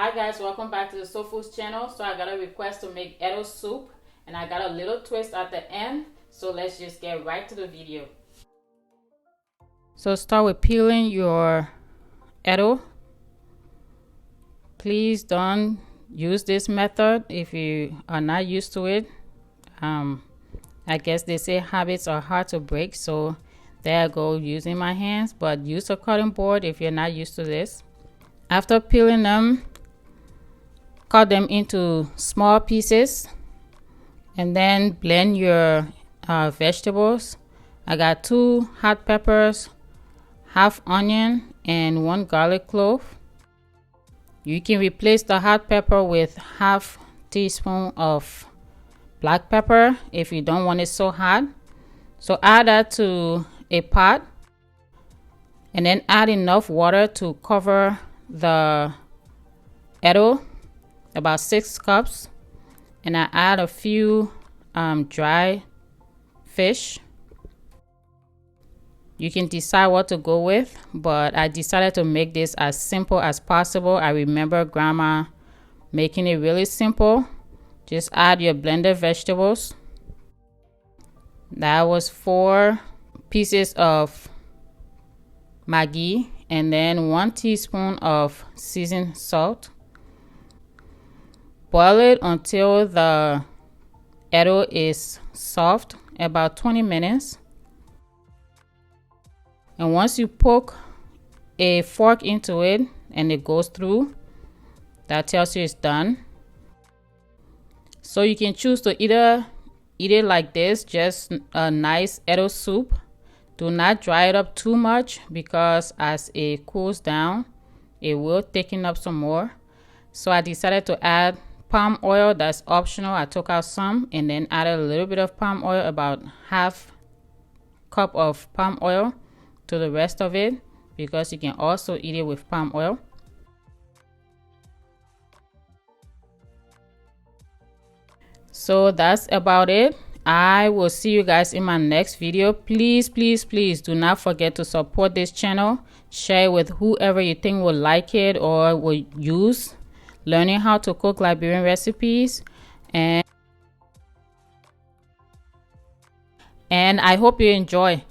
Hi guys, welcome back to the SoeFoods channel. So I got a request to make Eddoe soup and I got a little twist at the end. So let's just get right to the video. So start with peeling your Eddoe. Please don't use this method if you are not used to it. I guess they say habits are hard to break, so there I go using my hands, but use a cutting board if you're not used to this. After peeling them, cut them into small pieces and then blend your vegetables. I got 2 hot peppers, half onion, and 1 garlic clove. You can replace the hot pepper with half teaspoon of black pepper if you don't want it so hot. So add that to a pot and then add enough water to cover the Eddoe, about 6 cups, and I add a few dry fish. You can decide what to go with, but I decided to make this as simple as possible. I remember grandma making it really simple. Just add your blended vegetables. That was 4 pieces of Maggi and then 1 teaspoon of seasoned salt. Boil it until the Eddoe is soft, about 20 minutes. And once you poke a fork into it and it goes through, that tells you it's done. So you can choose to either eat it like this, just a nice Eddoe soup. Do not dry it up too much because as it cools down, it will thicken up some more. So I decided to add palm oil. That's optional. I took out some and then added a little bit of palm oil, about half cup of palm oil to the rest of it, because you can also eat it with palm oil. So that's about it. I will see you guys in my next video. Please do not forget to support this channel. Share it with whoever you think will like it or will use learning how to cook Liberian recipes. And I hope you enjoy.